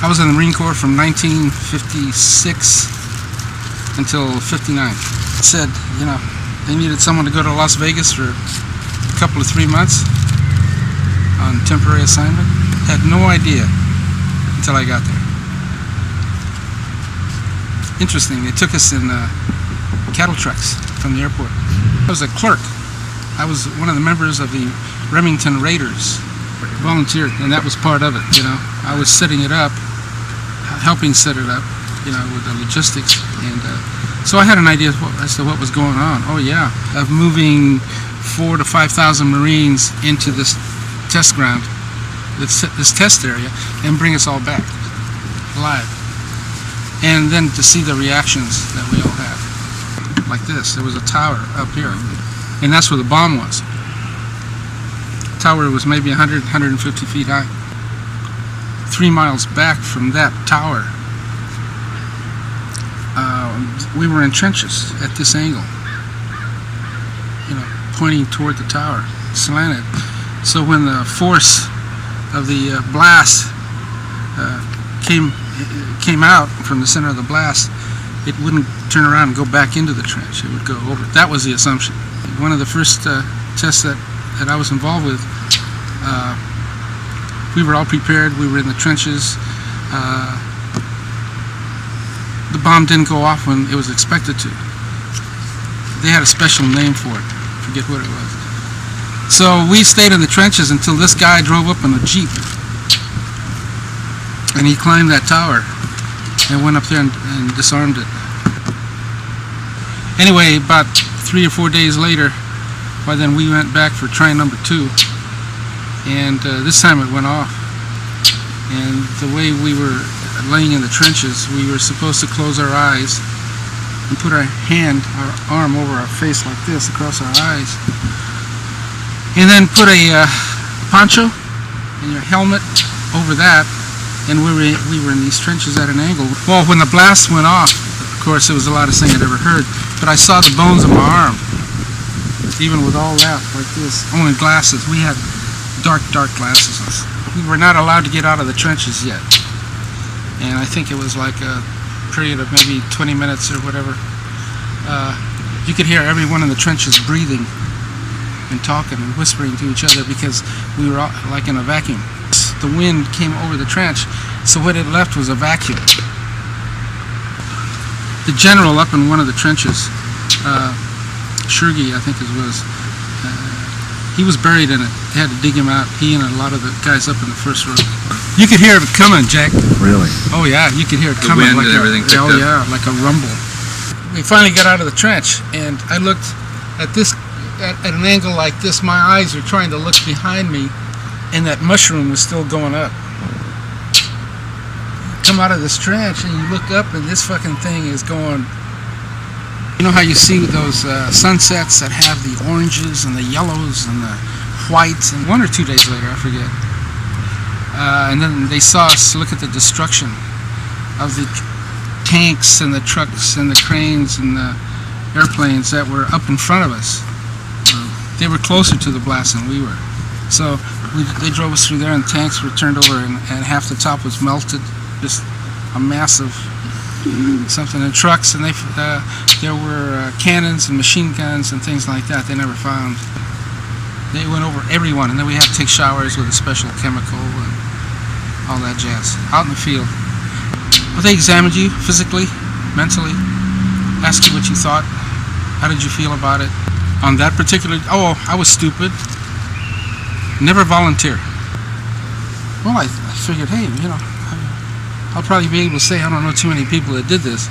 I was in the Marine Corps from 1956 until 59. It said, you know, they needed someone to go to Las Vegas for a couple of 3 months on temporary assignment. Had no idea until I got there. Interesting, they took us in cattle trucks from the airport. I was a clerk. I was one of the members of the Remington Raiders, volunteered, and that was part of it, you know. I was setting it up, helping set it up, you know, with the logistics, and so I had an idea as to what was going on. Oh yeah, of moving 4,000 to 5,000 Marines into this test ground, this test area, and bring us all back alive. And then to see the reactions that we all had. Like this, there was a tower up here, and that's where the bomb was. The tower was maybe 100, 150 feet high. 3 miles back from that tower, we were in trenches at this angle, you know, pointing toward the tower, slanted. So when the force of the blast came out from the center of the blast, it wouldn't turn around and go back into the trench. It would go over. That was the assumption. One of the first tests that I was involved with, we were all prepared. We were in the trenches. The bomb didn't go off when it was expected to. They had a special name for it. I forget what it was. So we stayed in the trenches until this guy drove up in a Jeep. And he climbed that tower and went up there and disarmed it. Anyway, about 3 or 4 days later, by then we went back for try number 2, and this time it went off. And the way we were laying in the trenches, we were supposed to close our eyes and put our arm over our face like this, across our eyes, and then put a poncho and your helmet over that. And we were in these trenches at an angle. Well, when the blast went off, of course, it was the loudest thing I'd ever heard. But I saw the bones of my arm, even with all that, like this. Only glasses. We had dark glasses. We were not allowed to get out of the trenches yet. And I think it was like a period of maybe 20 minutes or whatever. You could hear everyone in the trenches breathing and talking and whispering to each other because we were all, like in a vacuum. The wind came over the trench, so what it left was a vacuum. The general up in one of the trenches, Shergi, I think it was, he was buried in it. They had to dig him out, he and a lot of the guys up in the first row. You could hear it coming, Jack. Really? Oh yeah, you could hear it the coming. Wind like and everything picked up. Yeah, like a rumble. We finally got out of the trench, and I looked at this, at an angle like this. My eyes were trying to look behind me, and that mushroom was still going up. Come out of this trench and you look up and this fucking thing is going. You know how you see those sunsets that have the oranges and the yellows and the whites, and 1 or 2 days later, I forget. And then they saw us look at the destruction of the tanks and the trucks and the cranes and the airplanes that were up in front of us. They were closer to the blast than we were. So they drove us through there, and tanks were turned over, and half the top was melted. Just a massive something. And trucks, and there were cannons and machine guns and things like that they never found. They went over everyone, and then we had to take showers with a special chemical and all that jazz out in the field. But they examined you physically, mentally, asked you what you thought. How did you feel about it? On that particular, I was stupid. Never volunteer. Well, I figured, hey, you know, I'll probably be able to say I don't know too many people that did this.